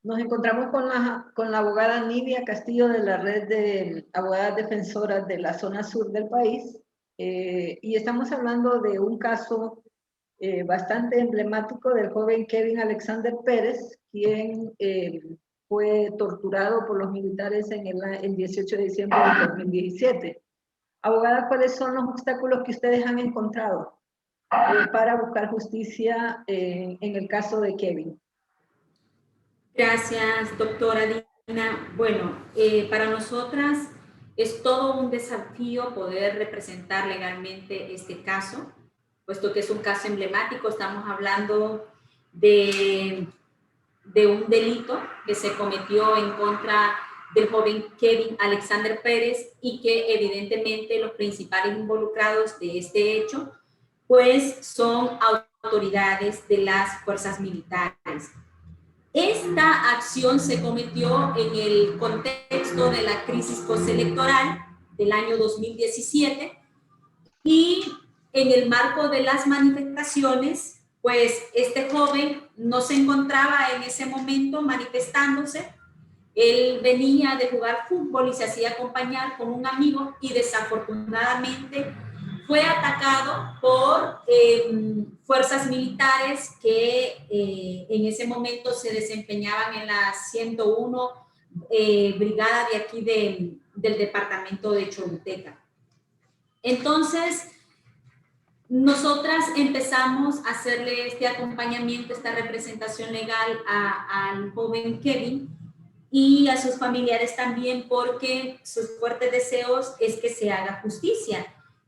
Nos encontramos con la abogada Nidia Castillo de la red de abogadas defensoras de la zona sur del país y estamos hablando de un caso bastante emblemático del joven Kevin Alexander Pérez, quien fue torturado por los militares en el 18 de diciembre de 2017. Abogada, ¿cuáles son los obstáculos que ustedes han encontrado para buscar justicia en el caso de Kevin? Gracias, doctora Dina. Bueno, para nosotras es todo un desafío poder representar legalmente este caso, puesto que es un caso emblemático. Estamos hablando de un delito que se cometió en contra del joven Kevin Alexander Pérez y que evidentemente los principales involucrados de este hecho pues son autoridades de las fuerzas militares. Esta acción se cometió en el contexto de la crisis postelectoral del año 2017 y en el marco de las manifestaciones, pues este joven no se encontraba en ese momento manifestándose. Él venía de jugar fútbol y se hacía acompañar con un amigo y desafortunadamente fue atacado por fuerzas militares que en ese momento se desempeñaban en la 101 brigada de aquí del departamento de Choluteca. Entonces, nosotras empezamos a hacerle este acompañamiento, esta representación legal al joven Kevin y a sus familiares también, porque sus fuertes deseos es que se haga justicia,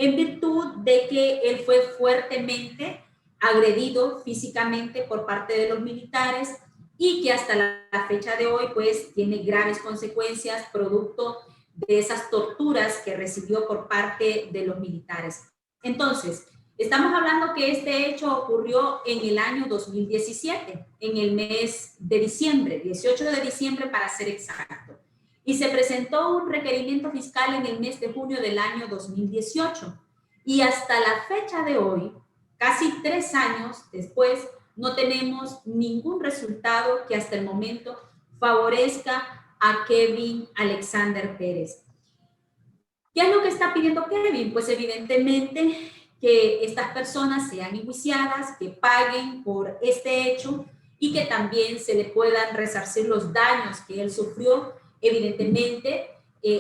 en virtud de que él fue fuertemente agredido físicamente por parte de los militares y que hasta la fecha de hoy pues tiene graves consecuencias producto de esas torturas que recibió por parte de los militares. Entonces, estamos hablando que este hecho ocurrió en el año 2017, en el mes de diciembre, 18 de diciembre para ser exacto. Y se presentó un requerimiento fiscal en el mes de junio del año 2018. Y hasta la fecha de hoy, casi 3 años después, no tenemos ningún resultado que hasta el momento favorezca a Kevin Alexander Pérez. ¿Qué es lo que está pidiendo Kevin? Pues evidentemente que estas personas sean enjuiciadas, que paguen por este hecho y que también se le puedan resarcir los daños que él sufrió. Evidentemente,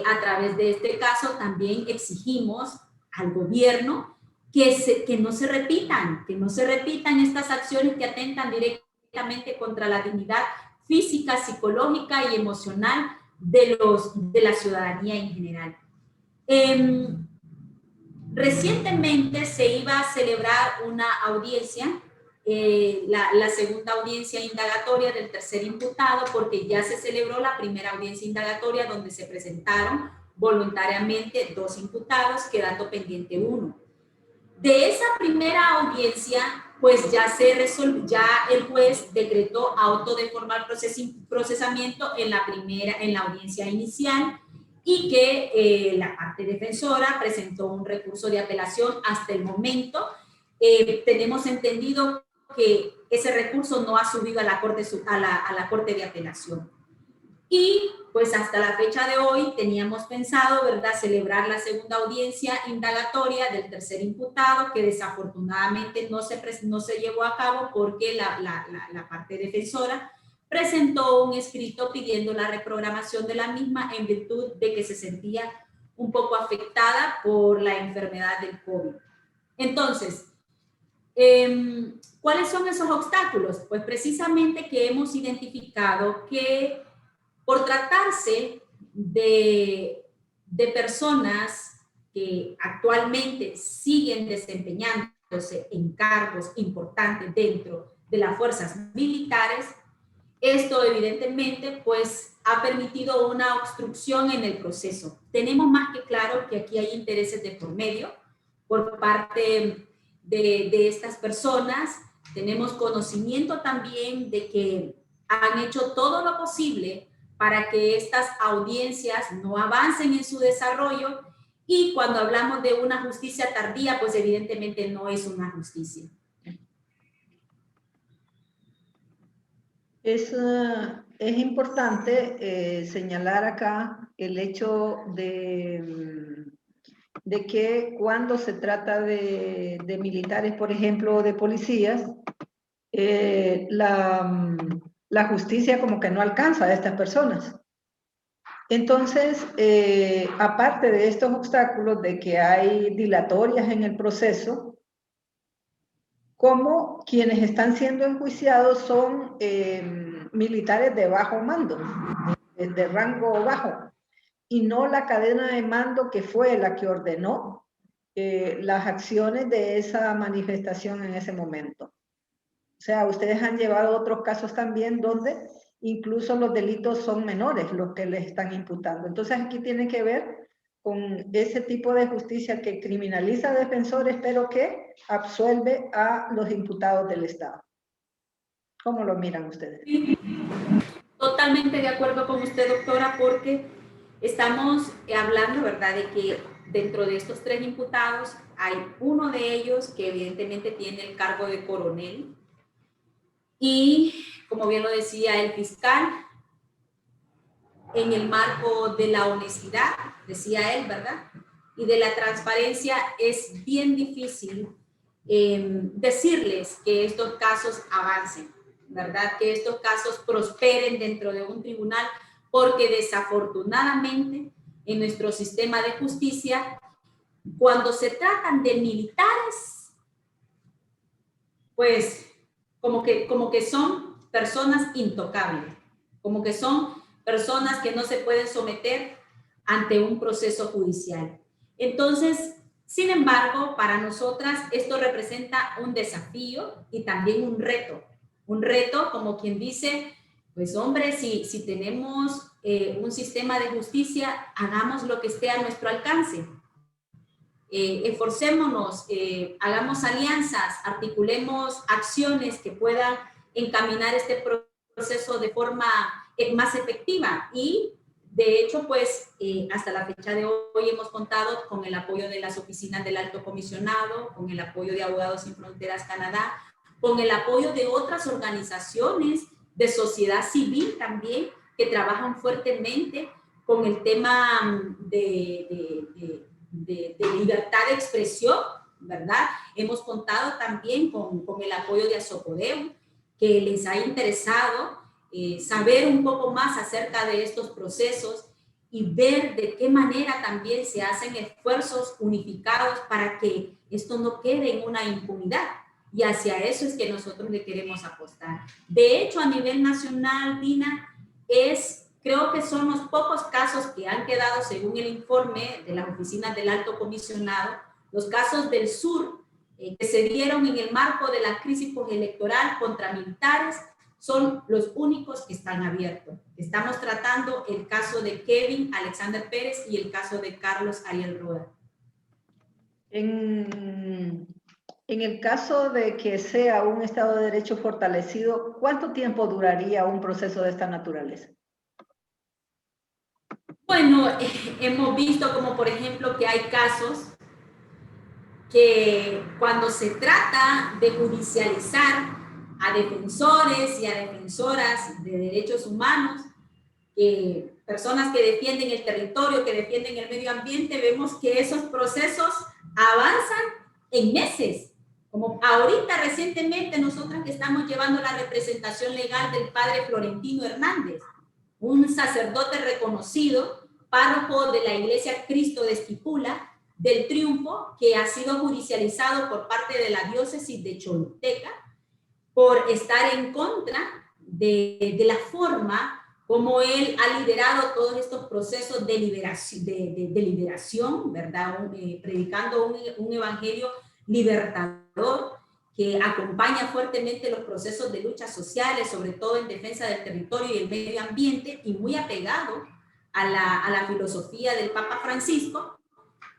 a través de este caso también exigimos al gobierno que no se repitan estas acciones que atentan directamente contra la dignidad física, psicológica y emocional de la ciudadanía en general. Recientemente se iba a celebrar una audiencia, la segunda audiencia indagatoria del tercer imputado, porque ya se celebró la primera audiencia indagatoria donde se presentaron voluntariamente 2 imputados, quedando pendiente 1. De esa primera audiencia, pues ya se resolvió, ya el juez decretó auto de formal procesamiento en la audiencia inicial, y que la parte defensora presentó un recurso de apelación. Hasta el momento tenemos entendido que ese recurso no ha subido a la corte de apelación. Y pues hasta la fecha de hoy teníamos pensado, ¿verdad?, celebrar la segunda audiencia indagatoria del tercer imputado, que desafortunadamente no se llevó a cabo porque la parte defensora presentó un escrito pidiendo la reprogramación de la misma en virtud de que se sentía un poco afectada por la enfermedad del COVID. Entonces, ¿cuáles son esos obstáculos? Pues precisamente que hemos identificado que por tratarse de personas que actualmente siguen desempeñándose en cargos importantes dentro de las fuerzas militares, esto evidentemente pues ha permitido una obstrucción en el proceso. Tenemos más que claro que aquí hay intereses de por medio por parte de estas personas. Tenemos conocimiento también de que han hecho todo lo posible para que estas audiencias no avancen en su desarrollo, y cuando hablamos de una justicia tardía, pues evidentemente no es una justicia. es importante señalar acá el hecho de que cuando se trata de militares, por ejemplo, o de policías, la justicia como que no alcanza a estas personas. Entonces, aparte de estos obstáculos de que hay dilatorias en el proceso, como quienes están siendo enjuiciados son militares de bajo mando, de rango bajo, y no la cadena de mando que fue la que ordenó las acciones de esa manifestación en ese momento. O sea, ustedes han llevado otros casos también donde incluso los delitos son menores los que les están imputando. Entonces aquí tiene que ver con ese tipo de justicia que criminaliza a defensores, pero que absuelve a los imputados del Estado. ¿Cómo lo miran ustedes? Totalmente de acuerdo con usted, doctora, porque estamos hablando, ¿verdad?, de que dentro de estos 3 imputados hay uno de ellos que evidentemente tiene el cargo de coronel y, como bien lo decía el fiscal, en el marco de la honestidad, decía él, ¿verdad?, y de la transparencia, es bien difícil decirles que estos casos avancen, ¿verdad?, que estos casos prosperen dentro de un tribunal, porque desafortunadamente en nuestro sistema de justicia, cuando se tratan de militares, pues como que son personas intocables, como que son personas que no se pueden someter ante un proceso judicial. Entonces, sin embargo, para nosotras esto representa un desafío y también un reto como quien dice, pues hombre, si tenemos un sistema de justicia, hagamos lo que esté a nuestro alcance. Esforcémonos, hagamos alianzas, articulemos acciones que puedan encaminar este proceso de forma más efectiva. Y de hecho, pues hasta la fecha de hoy hemos contado con el apoyo de las oficinas del Alto Comisionado, con el apoyo de Abogados Sin Fronteras Canadá, con el apoyo de otras organizaciones de sociedad civil también que trabajan fuertemente con el tema de libertad de expresión, ¿verdad? Hemos contado también con el apoyo de Azopodeu, que les ha interesado saber un poco más acerca de estos procesos y ver de qué manera también se hacen esfuerzos unificados para que esto no quede en una impunidad. Y hacia eso es que nosotros le queremos apostar. De hecho, a nivel nacional, Dina, creo que son los pocos casos que han quedado, según el informe de las oficinas del Alto Comisionado, los casos del sur que se dieron en el marco de la crisis postelectoral contra militares, son los únicos que están abiertos. Estamos tratando el caso de Kevin Alexander Pérez y el caso de Carlos Ariel Roda. En el caso de que sea un Estado de Derecho fortalecido, ¿cuánto tiempo duraría un proceso de esta naturaleza? Bueno, hemos visto como por ejemplo que hay casos que cuando se trata de judicializar a defensores y a defensoras de derechos humanos, personas que defienden el territorio, que defienden el medio ambiente, vemos que esos procesos avanzan en meses. Como ahorita recientemente nosotras que estamos llevando la representación legal del padre Florentino Hernández, un sacerdote reconocido, párroco de la Iglesia Cristo de Esquipula, del Triunfo, que ha sido judicializado por parte de la diócesis de Choluteca por estar en contra de la forma como él ha liderado todos estos procesos de liberación, ¿verdad? Predicando un evangelio libertador que acompaña fuertemente los procesos de luchas sociales, sobre todo en defensa del territorio y el medio ambiente, y muy apegado a la filosofía del Papa Francisco.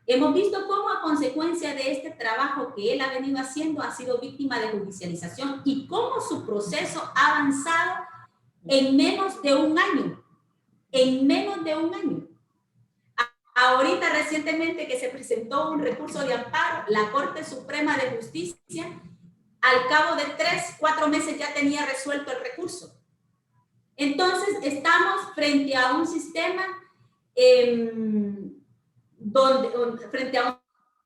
Hemos visto cómo a consecuencia de este trabajo que él ha venido haciendo ha sido víctima de judicialización y cómo su proceso ha avanzado en menos de un año. En menos de un año. Ahorita recientemente que se presentó un recurso de amparo, la Corte Suprema de Justicia, al cabo de 3-4 meses ya tenía resuelto el recurso. Entonces, estamos frente a un sistema frente a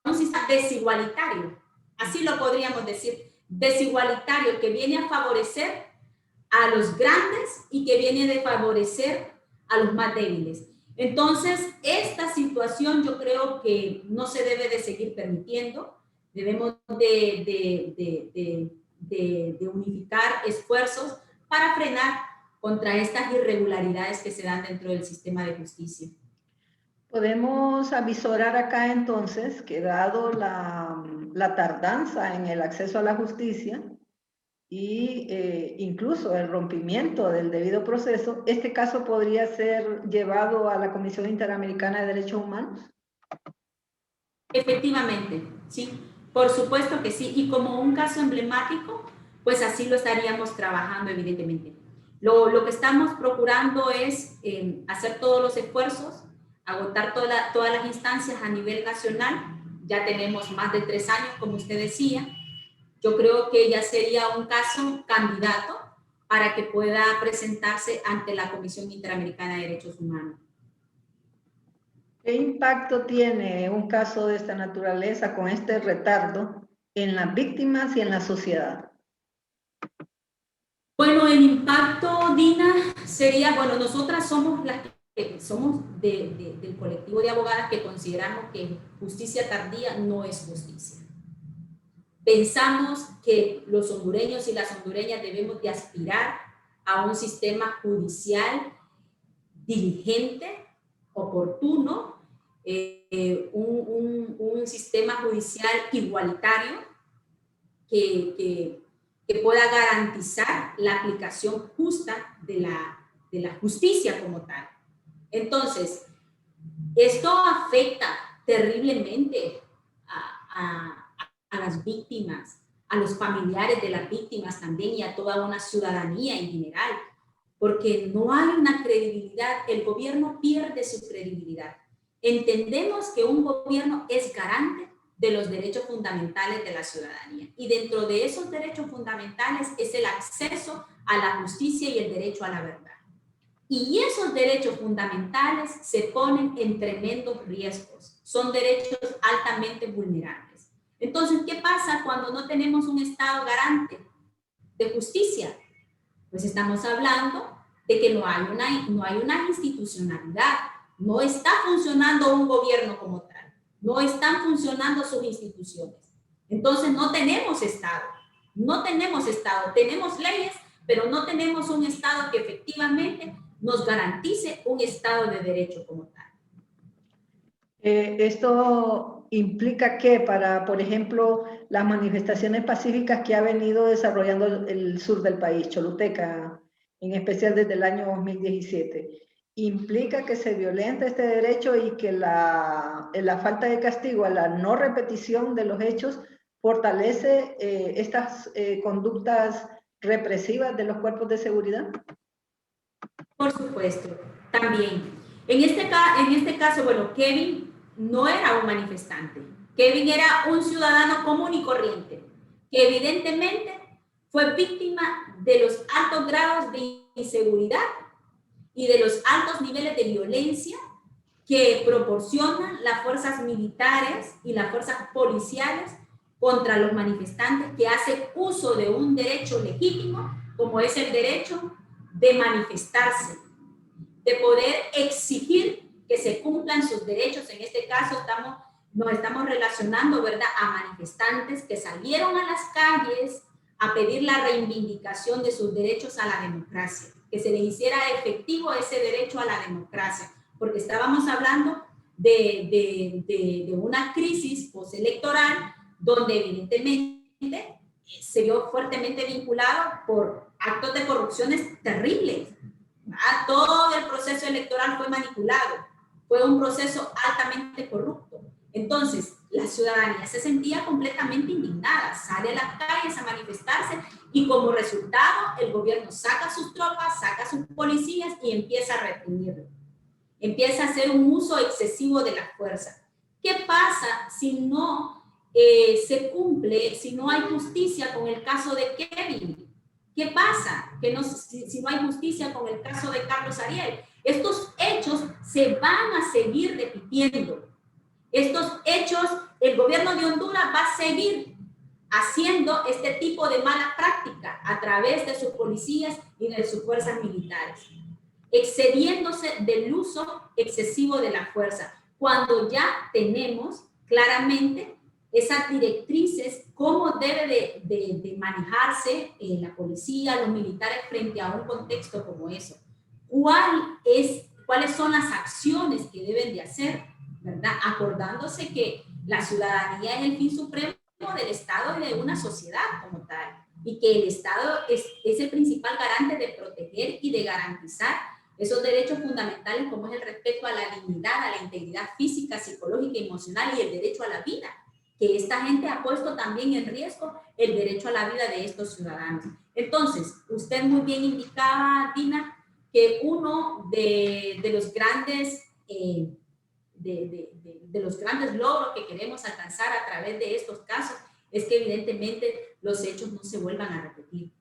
un sistema desigualitario, así lo podríamos decir, desigualitario, que viene a favorecer a los grandes y que viene a favorecer a los más débiles. Entonces, esta situación yo creo que no se debe de seguir permitiendo. Debemos de unificar esfuerzos para frenar contra estas irregularidades que se dan dentro del sistema de justicia. Podemos avisorar acá entonces que dado la tardanza en el acceso a la justicia y incluso el rompimiento del debido proceso, este caso podría ser llevado a la Comisión Interamericana de Derechos Humanos. Efectivamente, sí, por supuesto que sí, y como un caso emblemático, pues así lo estaríamos trabajando evidentemente. Lo que estamos procurando es hacer todos los esfuerzos, agotar todas las instancias a nivel nacional. Ya tenemos más de 3 años, como usted decía. Yo creo que ya sería un caso candidato para que pueda presentarse ante la Comisión Interamericana de Derechos Humanos. ¿Qué impacto tiene un caso de esta naturaleza con este retardo en las víctimas y en la sociedad? Bueno, el impacto, Dina, sería, bueno, nosotras somos las que somos del colectivo de abogadas que consideramos que justicia tardía no es justicia. Pensamos que los hondureños y las hondureñas debemos de aspirar a un sistema judicial diligente, oportuno, un sistema judicial igualitario que pueda garantizar la aplicación justa de la justicia como tal. Entonces, esto afecta terriblemente a las víctimas, a los familiares de las víctimas también y a toda una ciudadanía en general, porque no hay una credibilidad, el gobierno pierde su credibilidad. Entendemos que un gobierno es garante de los derechos fundamentales de la ciudadanía. Y dentro de esos derechos fundamentales es el acceso a la justicia y el derecho a la verdad. Y esos derechos fundamentales se ponen en tremendos riesgos. Son derechos altamente vulnerables. Entonces, ¿qué pasa cuando no tenemos un Estado garante de justicia? Pues estamos hablando de que no hay una institucionalidad. No está funcionando un gobierno como tal. No están funcionando sus instituciones. Entonces no tenemos Estado. No tenemos Estado. Tenemos leyes, pero no tenemos un Estado que efectivamente nos garantice un Estado de derecho como tal. Esto implica que para, por ejemplo, las manifestaciones pacíficas que ha venido desarrollando el sur del país, Choluteca, en especial desde el año 2017, implica que se violenta este derecho y que la falta de castigo a la no repetición de los hechos fortalece estas conductas represivas de los cuerpos de seguridad. Por supuesto, también. En este caso, bueno, Kevin no era un manifestante. Kevin era un ciudadano común y corriente, que evidentemente fue víctima de los altos grados de inseguridad y de los altos niveles de violencia que proporcionan las fuerzas militares y las fuerzas policiales contra los manifestantes que hacen uso de un derecho legítimo, como es el derecho de manifestarse, de poder exigir que se cumplan sus derechos. En este caso nos estamos relacionando, ¿verdad?, a manifestantes que salieron a las calles a pedir la reivindicación de sus derechos a la democracia, que se les hiciera efectivo ese derecho a la democracia, porque estábamos hablando de una crisis postelectoral donde evidentemente se vio fuertemente vinculado por actos de corrupciones terribles. Todo el proceso electoral fue manipulado, fue un proceso altamente corrupto. Entonces, la ciudadanía se sentía completamente indignada, sale a las calles a manifestarse y como resultado el gobierno saca sus tropas, saca sus policías y empieza a reprimirlo. Empieza a hacer un uso excesivo de la fuerza. ¿Qué pasa si no se cumple, si no hay justicia con el caso de Kevin? ¿Qué pasa? Que no, si no hay justicia con el caso de Carlos Ariel, estos hechos se van a seguir repitiendo. Estos hechos, el gobierno de Honduras va a seguir haciendo este tipo de mala práctica a través de sus policías y de sus fuerzas militares, excediéndose del uso excesivo de la fuerza, cuando ya tenemos claramente esas directrices, cómo debe de manejarse la policía, los militares frente a un contexto como eso. ¿Cuáles son las acciones que deben de hacer? ¿Verdad? Acordándose que la ciudadanía es el fin supremo del Estado y de una sociedad como tal, y que el Estado es el principal garante de proteger y de garantizar esos derechos fundamentales como es el respeto a la dignidad, a la integridad física, psicológica y emocional y el derecho a la vida, que esta gente ha puesto también en riesgo el derecho a la vida de estos ciudadanos. Entonces, usted muy bien indicaba, Dina, que uno de los grandes de los grandes logros que queremos alcanzar a través de estos casos es que evidentemente los hechos no se vuelvan a repetir.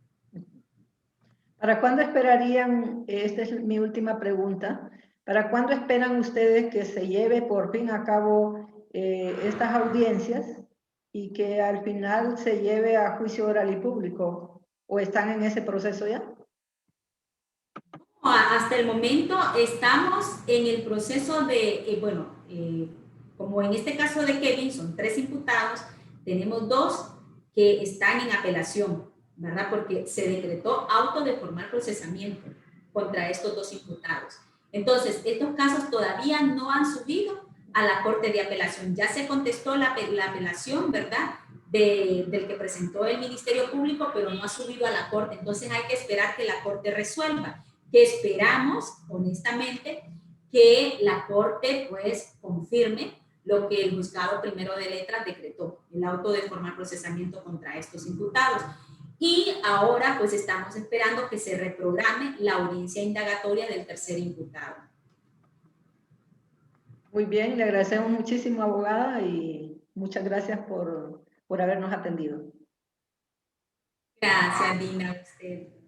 ¿Para cuándo esperarían, esta es mi última pregunta, para cuándo esperan ustedes que se lleve por fin a cabo estas audiencias y que al final se lleve a juicio oral y público? ¿O están en ese proceso ya? Hasta el momento estamos en el proceso de, como en este caso de Kevin, son 3 imputados, tenemos 2 que están en apelación, ¿verdad? Porque se decretó auto de formal procesamiento contra estos 2 imputados. Entonces, estos casos todavía no han subido a la Corte de Apelación. Ya se contestó la apelación, ¿verdad? Del que presentó el Ministerio Público, pero no ha subido a la Corte. Entonces, hay que esperar que la Corte resuelva. Que esperamos, honestamente, que la Corte pues confirme lo que el Juzgado Primero de Letras decretó, el auto de formal procesamiento contra estos imputados. Y ahora pues estamos esperando que se reprograme la audiencia indagatoria del tercer imputado. Muy bien, le agradecemos muchísimo, abogada, y muchas gracias por habernos atendido. Gracias, Dina, a usted.